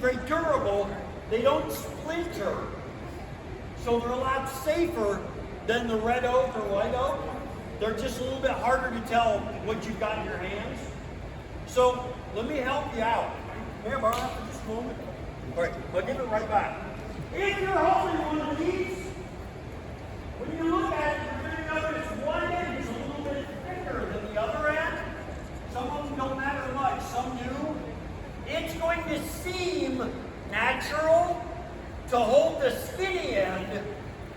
being very durable, they don't splinter. So they're a lot safer than the red oak or white oak. They're just a little bit harder to tell what you've got in your hands. So let me help you out. Here, borrow that for just a moment. All right, I'll give it right back. If you're holding one of these, when you look at it, you're going to notice one end is a little bit thicker than the other end. Some of them don't matter much, some do. It's going to seem natural to hold the skinny end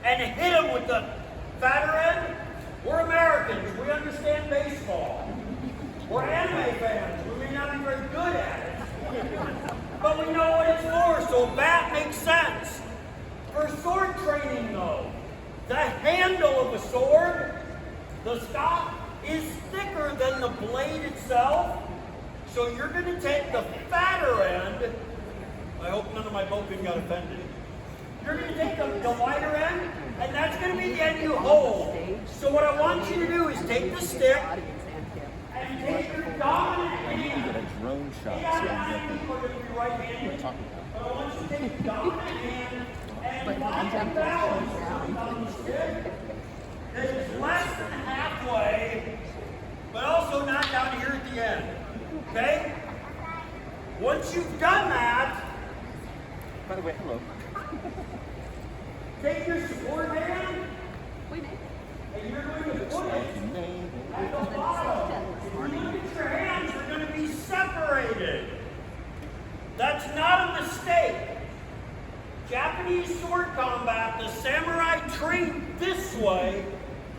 and hit them with the fatter end. We're Americans, we understand baseball. We're anime fans, we may not be very good at it. But we know what it's for, so a bat makes sense. For sword training though, the handle of a sword, the stock, is thicker than the blade itself. So you're going to take the fatter end. I hope none of my boatmen got offended. You're going to take the wider end, and that's going to be the end you hold. So what I want you to do is take the stick and take your dominant hand. Get a drone shot. But I want you to take your dominant hand and find a balance on the stick that is less than halfway, but also not down here at the end. Okay? Once you've done that, By the way, hello. take your support hand and you're going to put it at the bottom. If you look at your hands, they're going to be separated. That's not a mistake. Japanese sword combat, the samurai trained this way,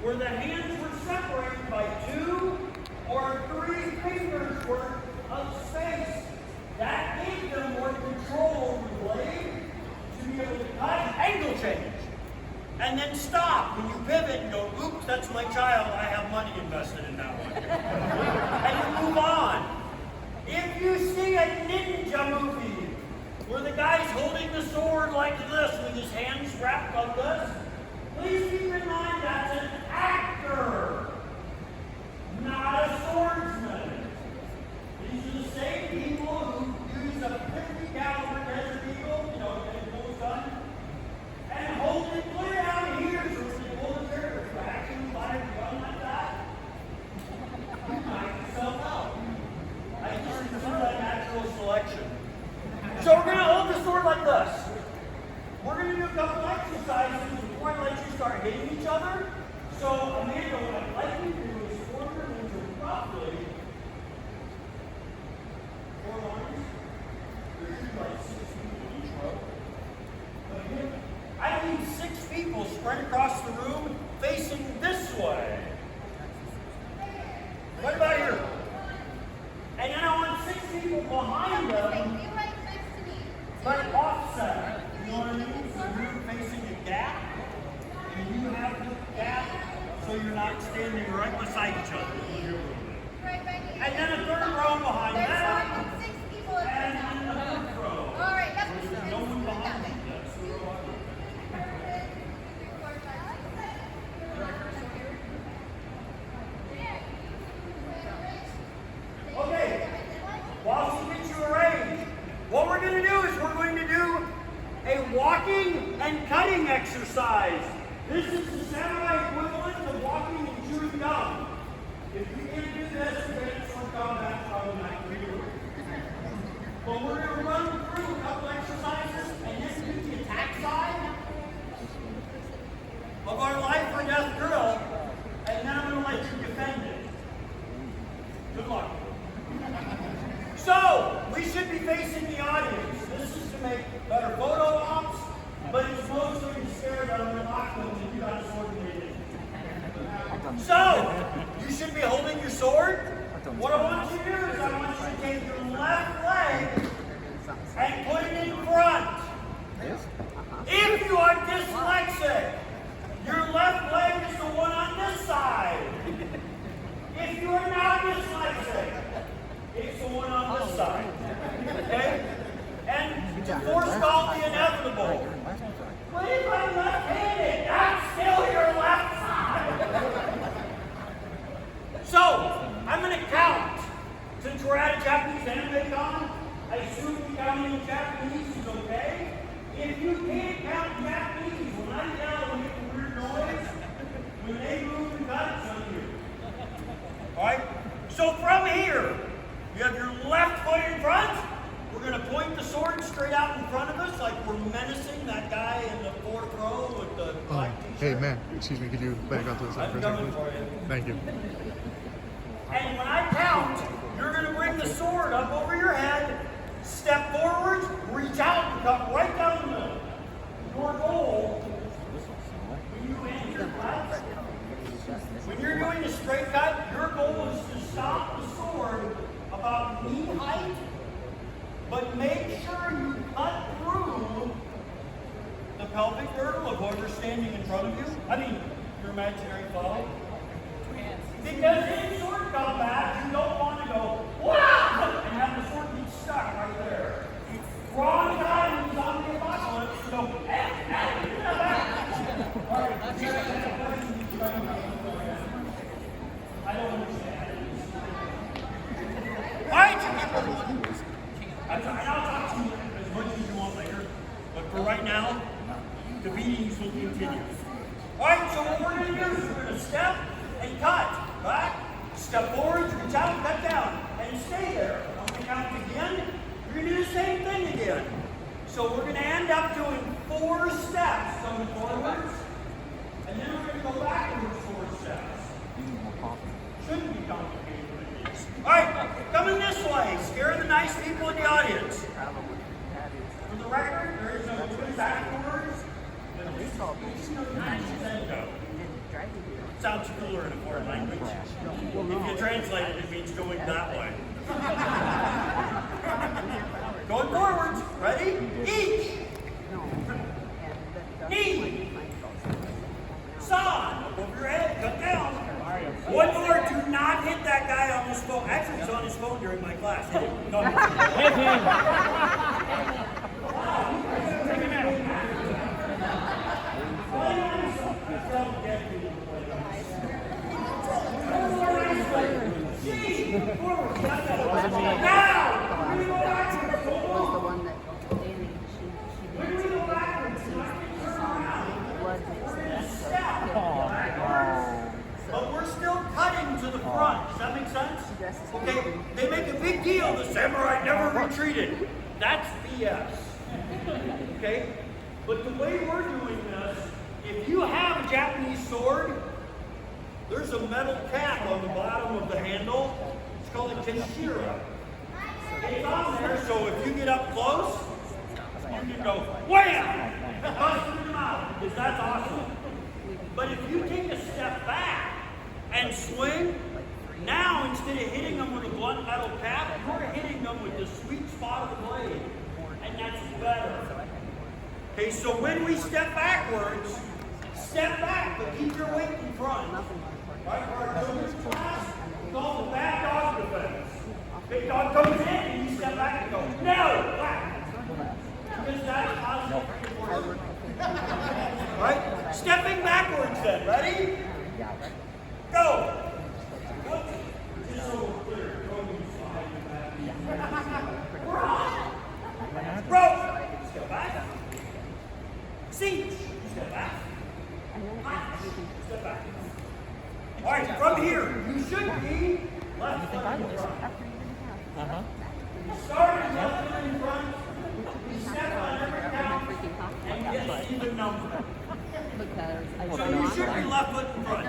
where the hands were separated by 2 or 3 fingers worth of space. That gave them more control over the blade to be able to cut, angle change, and then stop. When you pivot and go, oops, that's my child, I have money invested in that one. And you move on. If you see a ninja movie where the guy's holding the sword like this with his hands wrapped like this, please keep in mind that's an actor, not a swordsman. These are the same people who use a 50 caliber Desert Eagle, you know, and pull the gun, and hold it clear out here so when they pull the trigger, if you actually fire a gun like that, you knock yourself out. I just consider that natural selection. So we're going to hold the sword like this. We're going to do a couple exercises before I let you start hitting each other. So, Amanda, what I'd like you to do is form your into roughly 4 lines. There should be like 6 people in each row. But again, I need 6 people spread across the room facing this way. What about here? And then I want 6 people behind them, but offset. You know what I mean? So you're facing a gap, and you have the gap so you're not standing right beside each other. And then a 3rd row behind that. And then the 4th row. There's no one behind you. Okay, while she gets you arranged, what we're going to do is we're going to do a walking and cutting exercise. This is the samurai equivalent of walking and chewing gum. If you can't do this, then sword combat probably not for you. But we're going to run through a couple exercises and then do the attack side of our life or death drill, and then I'm going to let you defend it. Good luck. So, we should be facing the audience. This is to make better photo ops, but it's mostly to scare them and lock them if you got a sword in your hand. So, you should be holding your sword. What I want you to do is I want you to take your left leg and put it in front. If you are dyslexic, your left leg is the one on this side. If you are not dyslexic, it's the one on this side. Okay? And to forestall the inevitable. What if I'm left-handed? That's still your left side. So, I'm going to count. Since we're at a Japanese anime con, I know Japanese is okay. If you can't count Japanese, when I yell and make a weird noise, when they move and cut, it's on you. Alright? So from here, you have your left foot in front. We're going to point the sword straight out in front of us like we're menacing that guy in the fourth row with the black t-shirt. Hey, man, excuse me, could you back up to the side for a second, please? Thank you. And when I count, you're going to bring the sword up over your head, step forwards, reach out and cut right down the middle. Your goal, when you end your class, when you're doing a straight cut, your goal is to stop the sword about knee height, but make sure you cut through the pelvic girdle of whoever's standing in front of you. I mean, your imaginary foe. Because in sword combat, you don't want to go, wow, and have the sword be stuck right there. Wrong time in zombie apocalypse, so go, hey, all right, I don't understand. All right, I'll talk to you as much as you want later, but for right now, the beatings will continue. All right, so what we're going to do is we're going to step and cut. Back, step forward, reach out, cut down, and stay there. I'm going to count again. You're going to do the same thing again. So we're going to end up doing 4 steps coming forwards, and then we're going to go backwards 4 steps. Shouldn't be complicated with these. All right, coming this way. Scare the nice people in the audience. For the record, there is no moving backwards. Sounds cooler in a foreign language. If you translate it, it means going that way. Going forwards. Ready? Each. Knee. Side. Over your head. Cut down. One more. Do not hit that guy on his phone. Actually, he's on his phone during my class. Hit him. No. Hit him. Take him out. But we're still cutting to the front. Does that make sense? Okay, they make a big deal. The samurai never retreated. That's BS. Okay? But the way we're doing this, if you have a Japanese sword, there's a metal cap on the bottom of the handle. It's called a kashira. It's on there, so if you get up close, you can go wham! Bust through the mouth, because that's awesome. But if you take a step back and swing, now instead of hitting them with a blunt metal cap, you're hitting them with the sweet spot of the blade. And that's better. Okay, so when we step backwards, step back, but keep your weight in front. Right, for our children's class, it's called the bad dog defense. Big dog comes in and you step back and go, no, back. Because that's positive reinforcement. Right? Stepping backwards then, ready? Go. Just so we're clear, go we're on. Rope. Step back. Seat. Step back. Step back. All right, from here, you should be left foot in front. Start with left foot in front. You step on every count and get even number. So you should be left foot in front.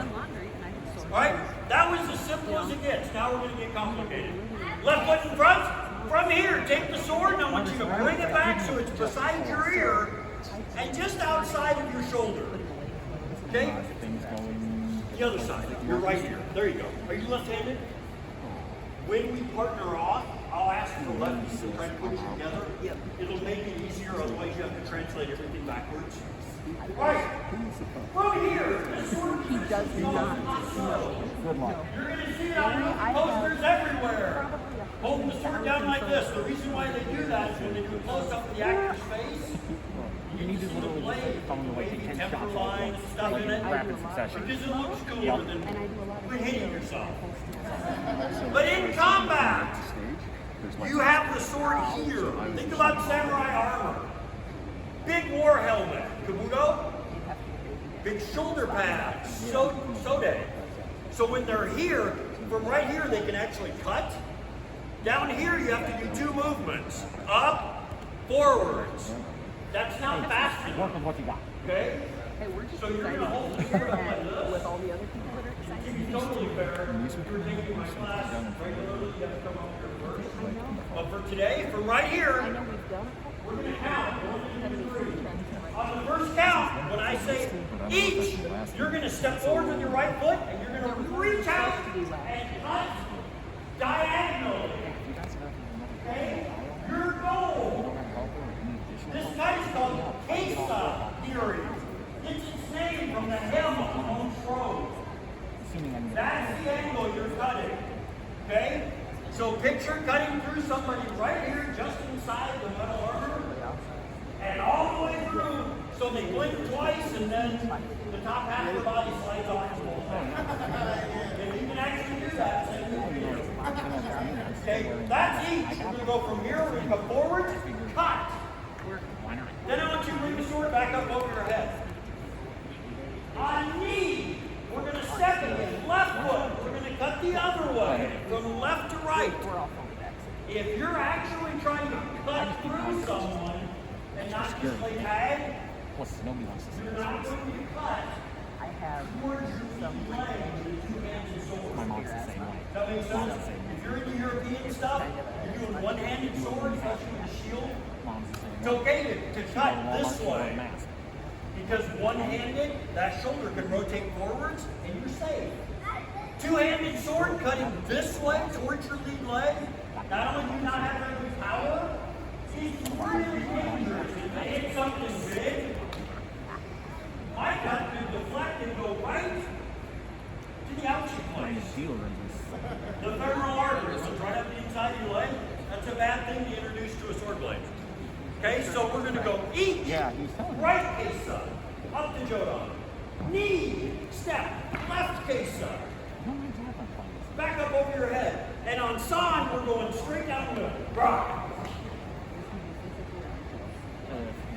All right, that was as simple as it gets. Now we're going to get complicated. Left foot in front. From here, take the sword, and I want you to bring it back so it's beside your ear and just outside of your shoulder. Okay? The other side, your right ear. There you go. Are you left-handed? When we partner off, I'll ask for lefties to try to put it together. It'll make it easier, otherwise you have to translate everything backwards. Right. From here, this sword he does not know. Good luck. You're going to see it on posters everywhere. Hold the sword down like this. The reason why they do that is when they do a close-up of the actor's face, you need to see the blade, wavy temper lines, stuff in it, because it looks cooler than hitting yourself. But in combat, You have the sword here. Think about samurai armor. Big war helmet, kabuto. Big shoulder pads, sode. So when they're here, from right here they can actually cut. Down here you have to do two movements. Up, forwards. That's not fast enough. Work with what you got. Okay? Hey, we're just So you're excited going to hold to the be sword here up like and this. with all the other people that are excited. To be totally fair, you're taking my class regularly, you have to come up here first. I know. But for today, from right here, I know we've done a couple. we're going to count. Had any free trends tonight. On the first count, when I say each, you're going to step forward with your right foot and you're going to reach out and cut diagonally. Okay? Your goal. This cut is called Kesa theory. It's its name from the hem on throat. That's the angle you're cutting. Okay? So picture cutting through somebody right here, just inside the metal armor, and all the way through, so they blink twice, and then the top half of their body slides off the whole thing. If you can actually do that, then you can do it. Okay, that's each. We're going to go from here, we're going to go forward, cut. Then I want you to bring the sword back up over your head. On knee, we're going to step again. Left foot, we're going to cut the other way, from left to right. If you're actually trying to cut through someone and not just play tag, Plus, nobody wants to see you're this. not going to cut I have towards your leg with two hands and sword. My mom's the same way. That makes sense? If you're into European stuff, you're doing one-handed sword, especially with a shield, Mom's the same it's way. okay to cut this Walmart, way. mask. Because one-handed, that shoulder can rotate forwards and you're safe. Two-handed sword cutting this way towards your lead leg, not only do you not have very good power, it's really dangerous. If they hit something big, my cut could deflect and go right to the ouchie place. The femoral artery runs right up the inside of your leg. That's a bad thing to introduce to a sword blade. Okay, so we're going to go each, Yeah, he's telling me. right kesa, up the jodan, knee, step, left kesa, back up over your head. And on san, we're going straight down the middle. Rock.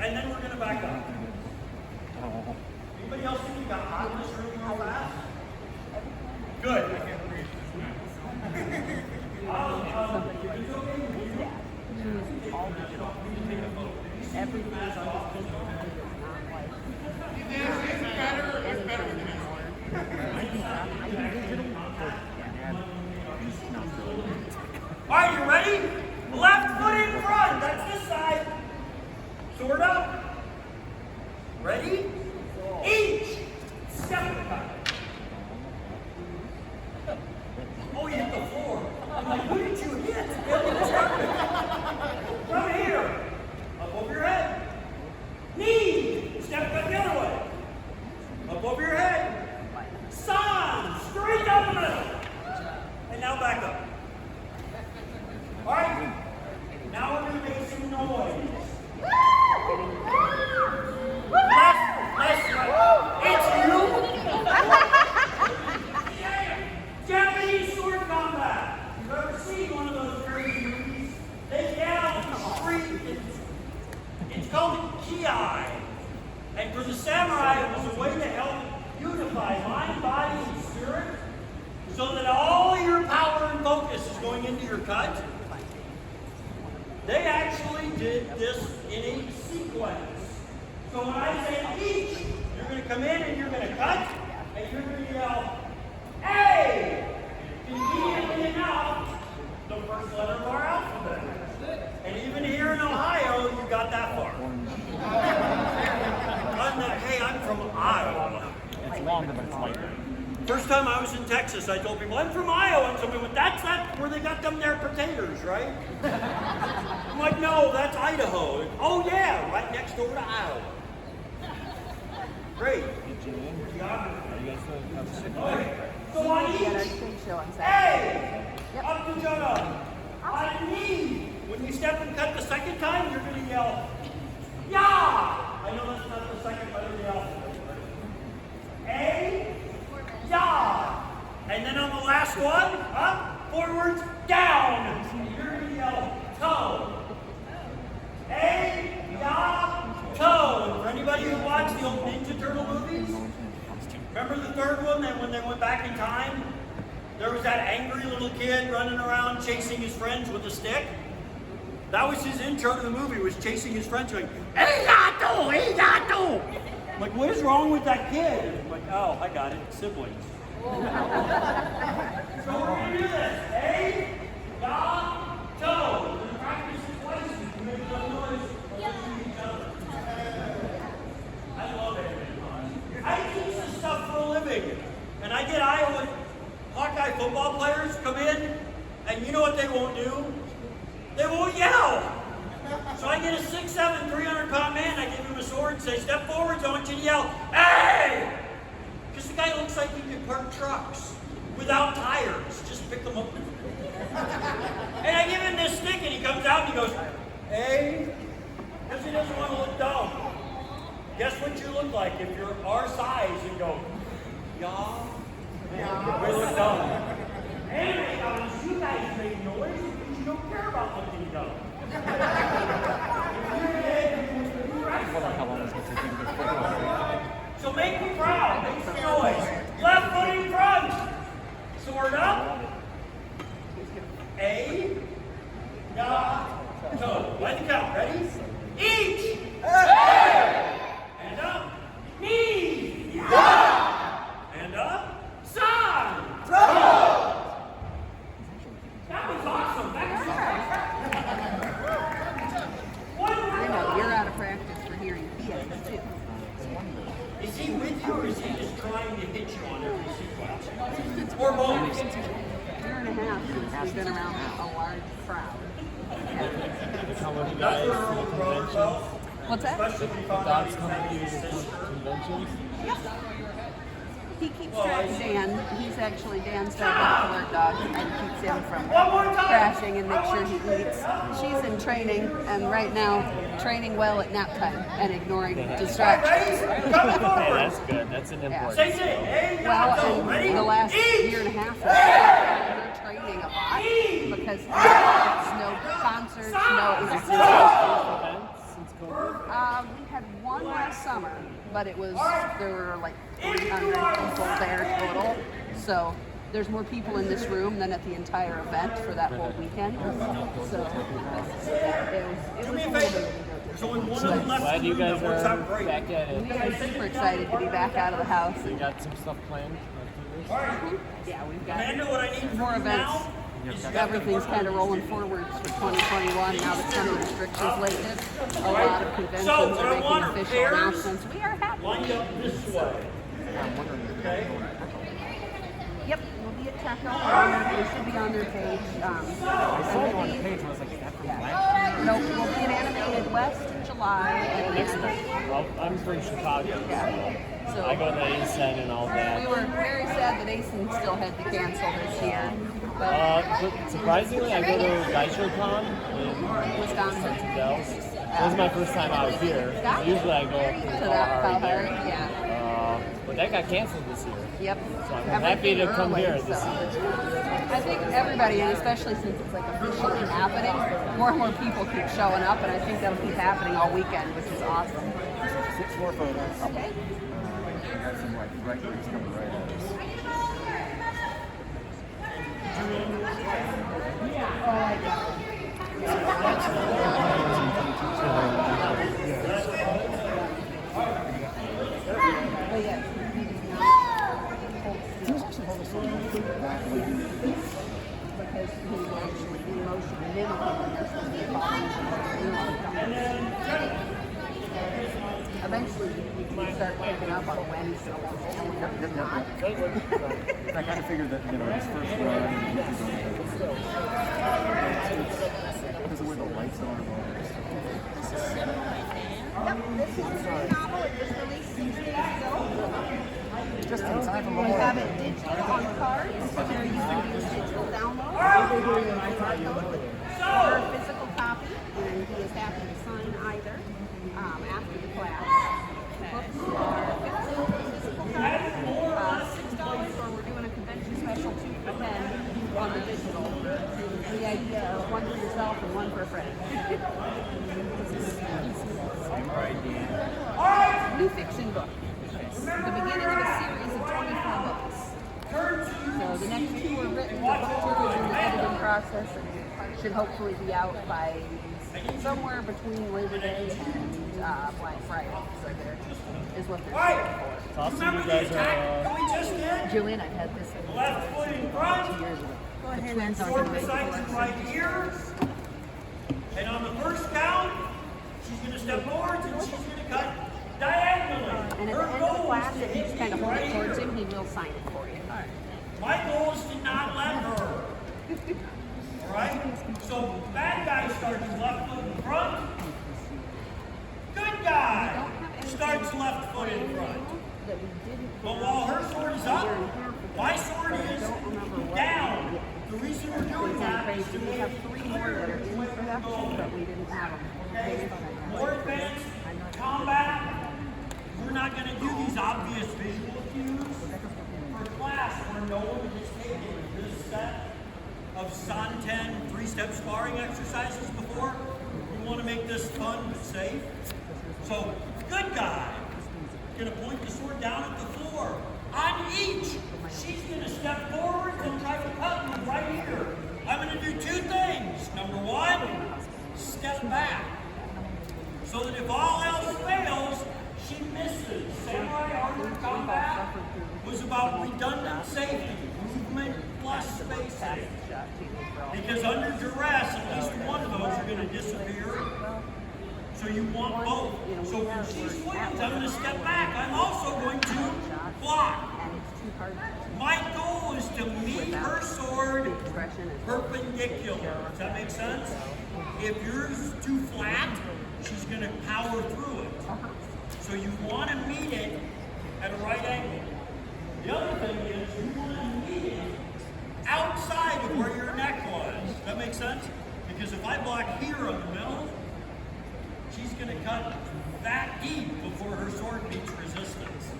And then we're going to back up. Anybody else think you got hot in this room real fast? Good. It's okay with you. He's all digital. Everything is on his digital. He does not like anything anymore. I can digital. All right, you ready? Left foot in front. That's this side. Sword up. Ready? Each. Step. Oh, you hit the floor. I'm like, who did you hit? From here. Up over your head. Knee. Step back the other way. Up over your head. San. Straight down the middle. And now back up. All right. Now we're going to make some noise. Left, right. It's you. Japanese sword combat. You ever seen one of those crazy movies? They yell and scream. It's called kiai. And for the samurai, it was a way to help unify mind, body, and spirit so that all your power and focus is going into your cut. They actually did this in a sequence. So when I say each, you're going to come in and you're going to cut, and you're going to yell, A! Conveniently enough, the first letter of our alphabet. And even here in Ohio, you got that far. Hey, I'm from Iowa. It's longer, but it's lighter. First time I was in Texas, I told people, I'm from Iowa. And somebody went, that's where they got them their potatoes, right? I'm like, no, that's Idaho. Oh, yeah, right next door to Iowa. Great. So on We got our each, stage show on Saturday. A, up to Jonah. On knee, when you step and cut the second time, you're going to yell, Yah! I know that's not the second letter of the alphabet. A, Yah! And then on the last one, up, forwards, down. You're going to yell, yell toe. A-ya-toe. For anybody who watched the old Ninja Turtle movies, remember the third one that when they went back in time, there was that angry little kid running around chasing his friends with a stick? That was his intro to the movie, was chasing his friends going, "Arigato, arigato!" I'm like, what is wrong with that kid? I'm like, oh, I got it, siblings. So we're going to do this. A-ya-to. We're going to practice it twice. You can make some noise among each other. I love it. I teach this stuff for a living. And I get Iowa Hawkeye football players come in, and you know what they won't do? They won't yell. So I get a 6'7", 300-pound man, I give him a sword and say, step forwards, I want you to yell, hey! Because the guy looks like he could park trucks without tires. Just pick them up. And I give him this stick and he comes out and he goes, hey? Because he doesn't want to look dumb. Guess what you look like if you're our size and go, yeah? We look dumb. Anyway, you guys make noise because you don't care about looking dumb. So make me proud. Make some noise. Left foot in front. Sword up. A-ya-to. By the count. Ready? Each. And up. Knee. And up. Side. That was awesome. That was I know, you're out of practice for hearing yes, too. Is he with you or is he just trying to hit you on every sequence? Or both? Year and a half since we've been around a large crowd. That's where Earl grows well. What's that? Especially if you found out he's married to his sister. He keeps track of Dan. He's actually Dan's dog, alert dog, and keeps him from One more time. crashing and makes sure he eats. She's in training, and right now, training well at nap time and ignoring distractions. Ready? Come Hey, forward. that's good. That's an important. Say it. Hey, Well, go. Ready? and the last Each. year and a half, they're training a lot because there's no concerts, no. We had one last summer, but there were like 300 people there total. So there's more people in this room than at the entire event for that whole weekend. So it was Do me a a little favor. bit. So when one of them left Glad the you room, guys that works are out great. back at it. We are super excited to be back out of the house. So you got some stuff planned after this? All right. Yeah, we've got Amanda, what I need from more you events. now is Everything's kind of rolling forwards for 2021 now that some restrictions lifted. A lot of conventions are making official announcements. We are happy. lined up this way. Okay? Yep, we'll be at Techo. We should be on their page. I saw it on the page and I was like, is that from last year? No, we'll be at Animated West in July. Well, I'm from Chicago. So I go to ASN and all we that. were very sad that ASIN still had to cancel this year. But But surprisingly, I go to GeisherCon in Wisconsin. Dells. That was my first time out here. Usually I go up to to that Kalahari. Kalahari, yeah. But that got canceled this year. Yep. So I'm happy to come Everything here early, this so. year. I think everybody, and especially since it's like officially happening, more and more people keep showing up, and I think that'll keep happening all weekend, which is awesome. 6 more photos. Okay. I got some like right wings coming right at us. But yeah. Because he's actually in motion mimicking when there's supposed to be a body. Eventually, we can start picking up on when someone's killing them or not. I kind of figured that, you know, this first run, because of where the lights are and all that stuff. Yep, this one's a novel. It just released 6 days ago. Just in time for We Memorial. have it digital on cards. Here you can do digital download or a physical copy, and he is happy to sign either after the class. Books are $15 physical copy, $6, or we're doing a convention special 2 for $10 on the digital. The idea of one for yourself and new fiction book. It's the beginning of a series of 24 books. So the next 2 are written, the book 2 is in the editing process, and should hopefully be out by somewhere between Labor Day and Black Friday. So there is what they're shooting for. It's awesome Remember you the guys attack are. that we just did? Julian, I've had this Left foot in front. 2 years ago. Go ahead and Sword beside you right here. And on the first count, she's going to step forward and she's going to cut diagonally. And at the end of the class, if you just kind of hold it towards him, he will sign it for you. My goal is to not let her. Alright? So bad guy starts left foot in front. Good guy starts left foot in front. But while her sword is up, my sword is down. The reason we're doing that is to We have 3 more that are in production, but we didn't have them. more advanced combat. We're not going to do these obvious visual cues. For class where no one has taken this set of Santen 3-step sparring exercises before, we want to make this fun but safe. So, good guy is going to point the sword down at the floor. On each, she's going to step forward and try to cut me right here. I'm going to do 2 things. Number 1, step back. So that if all else fails, she misses. Samurai armor combat was about redundant safety, movement plus spacing. Because under duress, at least one of those are going to disappear. So you want both. So when she swings, I'm going to step back. I'm also going to block. My goal is to meet her sword perpendicular. Does that make sense? If yours is too flat, she's going to power through it. So you want to meet it at a right angle. The other thing is you want to meet it outside of where your neck was. Does that make sense? Because if I block here on the middle, she's going to cut that deep before her sword meets resistance.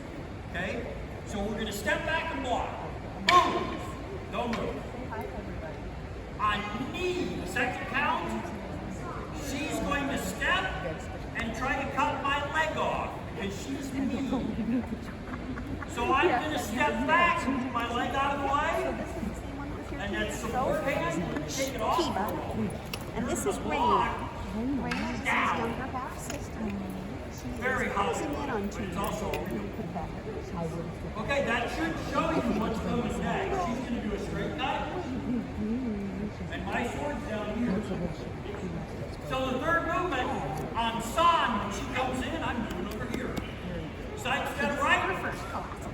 Okay? So we're going to step back and block. Boom! Don't move. On knee, second count, she's going to step and try to cut my leg off because she's knee. So I'm going to step back, move my leg out of the way, and then support hand, take it off. And this is Rain. Rain is his younger half sister. Very hot. Closing in on 2 It's years also old. okay, that should show you what's coming next. She's going to do a straight cut, and my sword's down here. So the third movement on San, when she comes in, I'm moving over here. Side step right.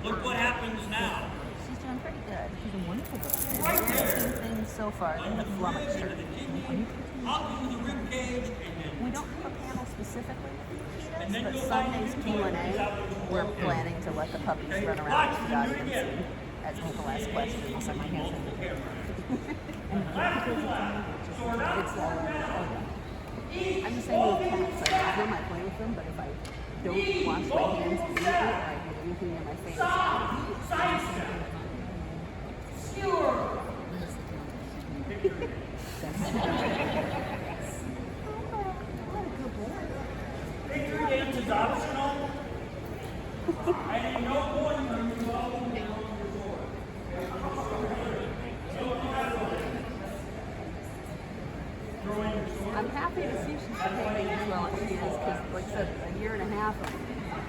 Look what happens now. She's doing pretty good. She's a wonderful girl. Right there. Things so far that have flummoxed her. Into the kidney, up into the rib cage, and We then don't have a panel specifically for And this, then but go Sunday's back into it. Q&A, we're planning to let the puppies run around the documents and ask people ask questions. So my hands multiple cameras. and Left and left. Sword up, it's sword down. I'm the same with cats. I love them, I play with them, but if I don't wash my hands immediately or I get anything in my face, Side step. Skewer. Victory dance is optional. And in no point are you allowed your sword. I'm happy to see she's behaving as well as she is because, like I said, a year and a half of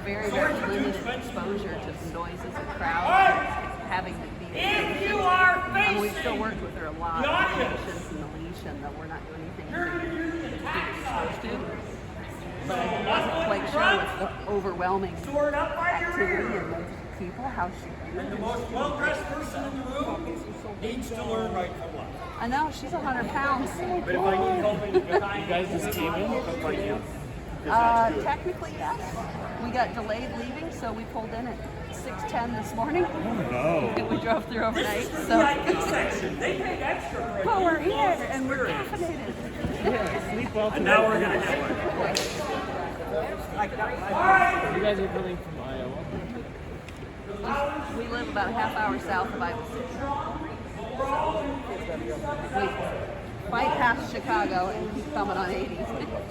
very, very limited exposure to noises and crowds, having to be. If you are And we facing still worked with her a lot the on audience, patience and the leash, and that we're not doing anything you're going to do the we're attack supposed side. to. But I wasn't quite sure with the overwhelming Sword up by your activity ear. and multiple people how she And the most well-dressed person in the room needs to learn right from left. I know she's 100 pounds. But if I need help in the You guys just came in? Like, Technically, yes. We got delayed leaving, so we pulled in at 6:10 this morning. no. And we drove through overnight. This is So, the VIP section. They paid extra for it. well, we're here and we're caffeinated. Yeah, sleep well And tonight. now we're going to get one. You guys are coming from Iowa. We live about a half hour south of Iowa City. We bypass Chicago and keep coming on 80.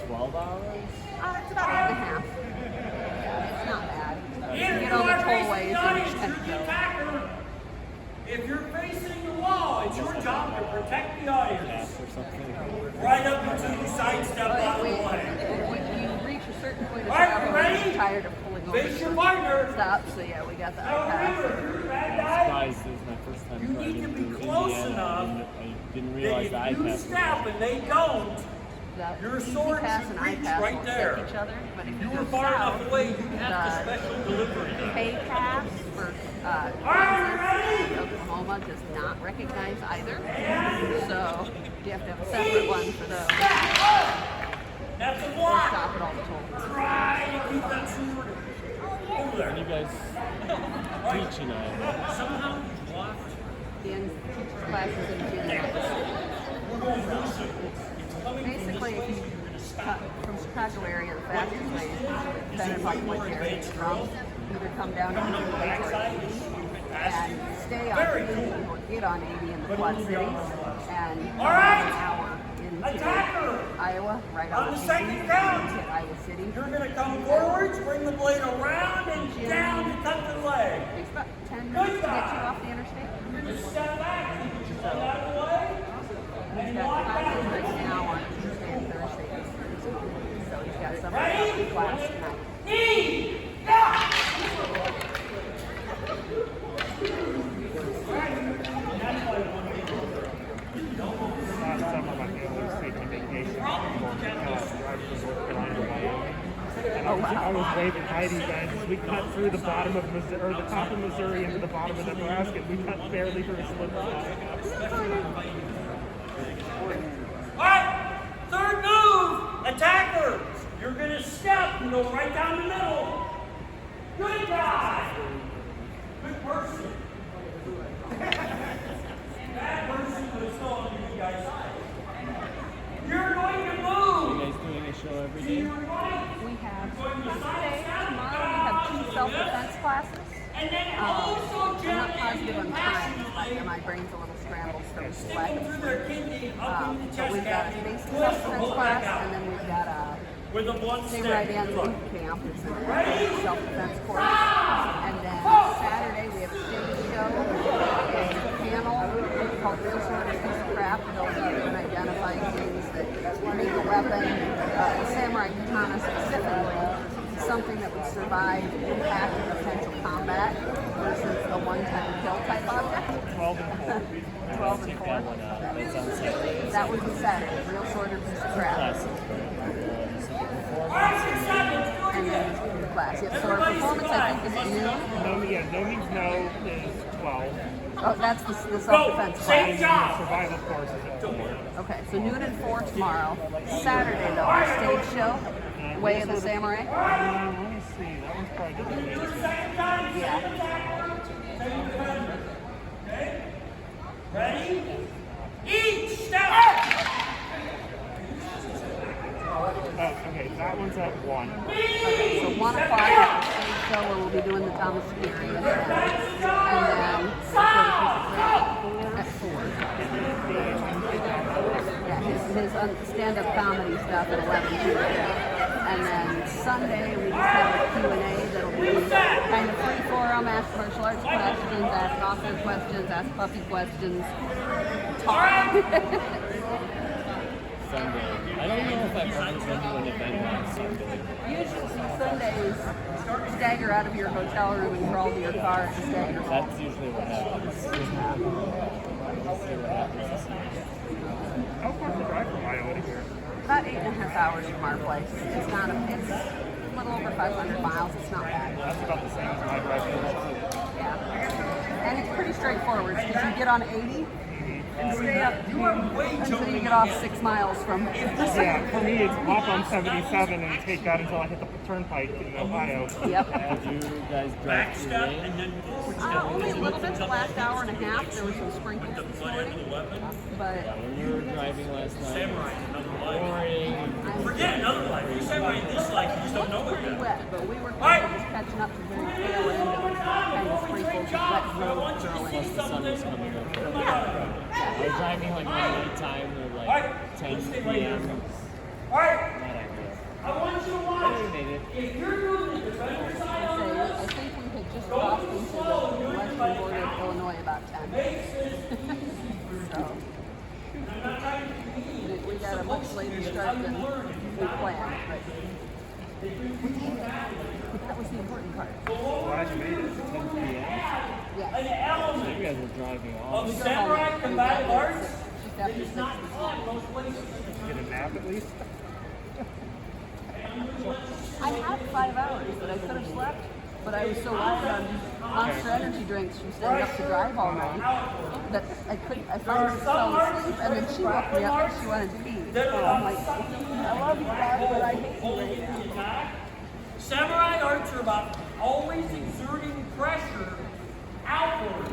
12 hours? It's about 8.5. It's not bad. something. Right up until you sidestep out of the way. When you reach a certain point of All right, travel, ready? you're tired of pulling over. Face your partner. Stop. So yeah, we got the Now iPads. remember, you're a bad I'm guy. surprised it was my first time You need driving to be through close Indiana. enough I didn't That realize the if you iPads. step and they don't, The your Easy sword Pass should and reach iPass right will there. check each other, but if you you were go far south, enough away, you have the the special delivery. pay pass for Kansas and Oklahoma does not recognize either. So you have to have a separate one for those. That's a They block. stop at all the toll booths. Try to keep that sword over When there. you guys teaching on Somehow you blocked. Dan teaches classes in Indianapolis. We're going elusive. Basically, if you cut from Chicago area, the fastest way is usually depending upon what area it's from. Either come down to Union or 80 and stay on 80 or get on 80 in the Quad Cities and All right. an hour into Attacker. Iowa, right On on the 80 second count. hit Iowa City. You're going to come forwards, bring the blade around and down to cut the leg. It takes about 10 minutes to get you off the interstate. Just step back, keep your leg out of the way. He's got classes right now on Tuesday and Thursday. So he's got some class tonight. Last summer, my family was taking vacation for North Carolina, Miami. And I was waving hi to you guys as we cut through the bottom of Missouri, or the top of Missouri into the bottom of Nebraska. We cut barely through a slip of Alright, third move, attackers. You're going to step and go right down the middle. Good guy. Good person. Bad person, but it's still on the good guy's side. You're going to you move. guys doing a show every To day? your right. We have today, tomorrow we have 2 self-defense classes. And then also I'm not gently positive on and time, passionately my brain's a little scrambled from lack sticking of through their kidney up in the but chest we've got a cavity. basic Twist or self-defense pull back class, out. and then we've got a With a blunt Stay stick. Right In Look. boot camp. It's a self-defense course. And then Saturday we have a stage show, a panel called Real Sword is Piece of Crap. They'll go and identify things that make a weapon. The samurai katana specifically is something that would survive impact and potential combat versus a one-time kill type object. 12 and 4. 12 and Check 4. that one out. That's on Saturday. That was a Saturday. Real Sword or Piece of Crap. Classes, And then the class. Yep. So our performance I think is at noon. No means no is 12. Oh, that's the Go. self-defense Same class. job. Survival course is at 4. Okay, so noon and 4 tomorrow. Saturday though, our stage show, Way of the Samurai. Let me see. That one's probably going to be Second time, Yeah. same attacker, same defender. Okay? Ready? Each step. okay, that one's at 1. Okay, so 1 o'clock at the stage show where we'll be doing the Thomas Fury and then at 4. Yeah, his stand-up comedy stuff at 11 too. And then Sunday we just have a Q&A that'll be kind of free forum, ask martial arts questions, ask author questions, ask puppy questions, talk. Sunday. I don't know if I've ever been to an event on Sunday. Usually Sundays, stagger out of your hotel room and crawl to your car and stagger home. That's usually what happens. Usually what happens this year. How far is the drive from Iowa to here? About 8.5 hours from our place. It's not it's a little over 500 miles. It's not bad. That's about the same as my drive to Yeah. And it's pretty straightforward because you get on 80 and stay up until you get off 6 miles from Yeah, for me it's hop on 77 and take that until I hit the turnpike in Ohio. Yep. Did you guys drive through Step rain? and then Only a little bit the last hour and a half. There were some sprinkles this morning. But When we were driving last night, Samurai, another life. pouring. Forget another life. You samurai in this life, you just don't know it pretty yet. wet. But we were kind of just catching up to the very tail end of kind of sprinkles of wet road curling. Plus the sun was coming up. I was driving like one night time at like 10 p.m. Alright, Not ideal. I want you to watch. But we made it. If you're doing the defender side on this, I think we had just crossed into the western border of Illinois about 10. So, I'm not trying to be at a much later start than we planned. But that was the important part. Glad you made it. 10 p.m. Yes. An element You guys were driving of off. samurai combative arts Just after is 6 not this taught morning. most places. Get a nap at least. I had 5 hours that I could have slept, but I was so wired on Monster Energy drinks from staying up to drive all night that I couldn't. I finally fell asleep, and then she woke me up and she wanted to pee. So I'm like, I love you guys, but I hate you right now. Samurai arts are about always exerting pressure outwards.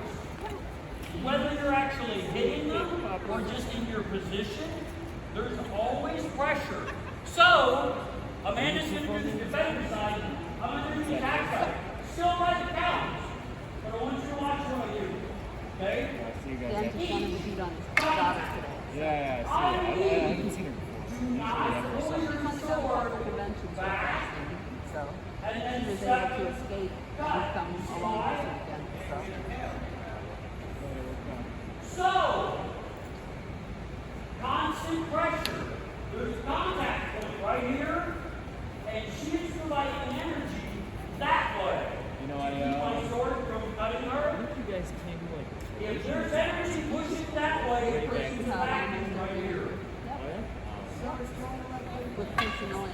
Whether you're actually hitting them or just in your position, there's always pressure. So, Amanda's going to do the defender side, I'm going to do the attack side. Still like it counts, but I want you to watch what I do. Okay? I see you guys. Dan just wanted to beat on his daughter today. Yeah, I see it. I haven't seen her before. Usually after She's something. only done a couple conventions with us, so she was able to escape and come along this weekend. So, constant pressure. There's a contact point right here, and she's providing energy that way. You know, My I sword from cutting her. think you guys came like. If there's energy pushing that way, pushing back right here. With Casey Nolan.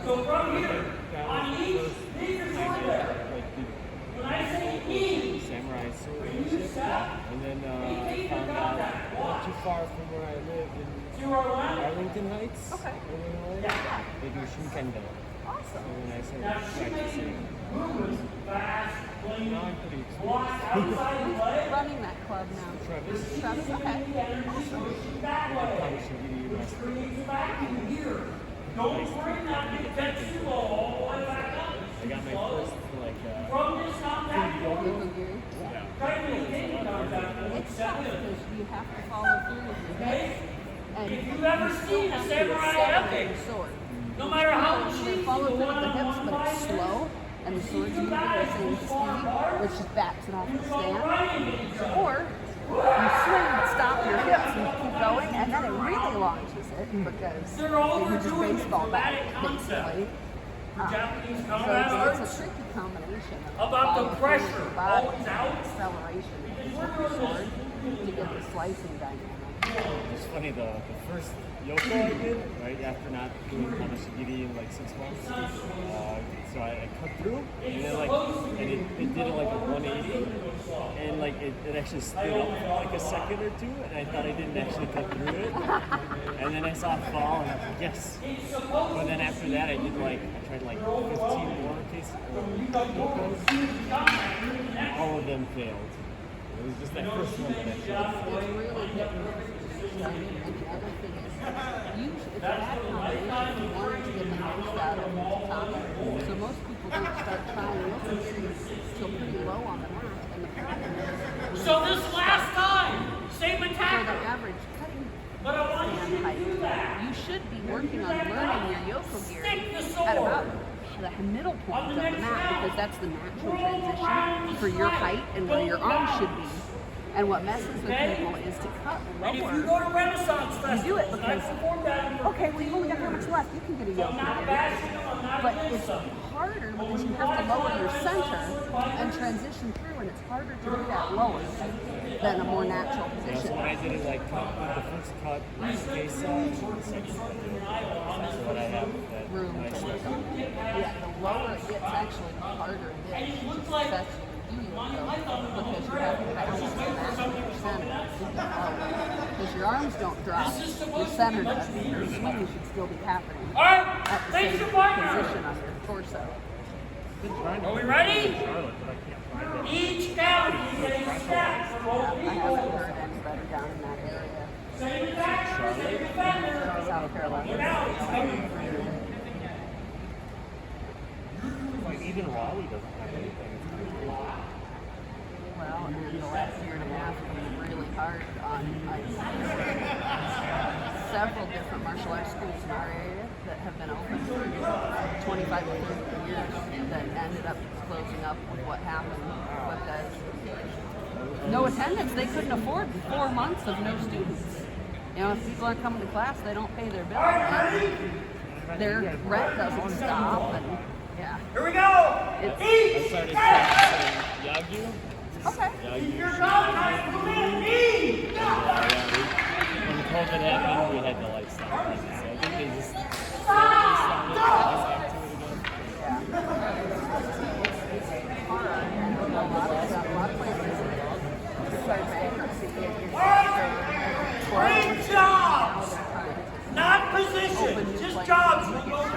So from here, on each, these are sword there. Like the When I say E, samurai sword and shit. And then I found out not too far from where I live in to our left. Arlington Heights, Okay. Illinois. They do Shinkendo. Awesome. And then I Now started she makes practicing. moves fast, clean, Now I'm pretty block experienced. outside the leg. Running that club now. Travis, Travis, okay. That way. probably should give you my Creates a vacuum here. Don't bring that big Pepsi ball all the way back up. I got my first like From this contact point, Yoga gear. try to maintain contact point. It's tough because you have to follow through with your hips. And If you've ever you still seen a have to samurai accelerate epic, your sword. no matter how You cheap either the follow through one with the on hips, one but it's fight slow, and the sword's moving at the same speed, which just backs it off the stand. Or you swing but stop your hips and keep going, and then it really launches it because They're all you just doing baseball bat, dramatic concept. basically. Japanese So combat it's arts. a tricky combination of About the follow through with pressure, your body always and out. acceleration with your sword to get the slicing dynamic. It's funny the first yoga I did, right after not doing Hamashigiri in like 6 months. So I cut through and then like and it did like a 180 and like it actually stood up for like a second or two and I thought I didn't actually cut through it. And then I saw it fall and I was like, yes. But then after that I tried like 15 more cases yogas. All of them failed. It was just that first one that actually It's really getting and the other thing is, usually it's a bad combination. You wanted to get the most out of Tommy. So most people don't start trying till pretty low on the mat. And the problem is, So this last time, same for the attack. average cutting But I want you stand to height, do that. you should be working on learning your yoke gear Stick the at sword. about the middle point of the mat because that's the natural transition for your height and where your arms should be. And what messes with people is to cut And if you lower. go to Renaissance Festival, do it and because- I performed that in Okay, well you've only got how much left? You can get a yoke I'm not gear. bashing them, I'm not But against it's them. harder because you have to lower your center and transition through, and it's harder to do that lower than a more natural Yeah, so position. when I did it like the first cut was face up, and the second cut so what I have that Room nice to work look. on. Yeah, the lower it gets, actually, the harder it is to successfully do yoga because you have to balance the mat with your center because your arms don't drop, your center does. Your swing should still be happening All right, at the thanks same for partner. position on your torso. Are we ready? Charlotte, but I can't find it. Each county is a step for both I haven't people. heard any better down in that area. Same attacker, same defender. South Carolina. Now it's coming. Like even Raleigh doesn't have anything. Well, and then the last year and a half has been really hard on several different martial arts schools in our area that have been open for 25 or 30 years that ended up closing up with what happened because no attendance. They couldn't afford 4 months of no students. You know, if people aren't coming to class, they don't pay their bill. And their rent doesn't stop. And yeah. Here we go. It's, I started practicing Yagyu. okay. Yagyu. Your guys, come in, knee. When COVID happened, we had to like stop practicing. So I think they just started back to it again. A lot of places start bankruptcy. Great job. Not position, just jobs. We'll go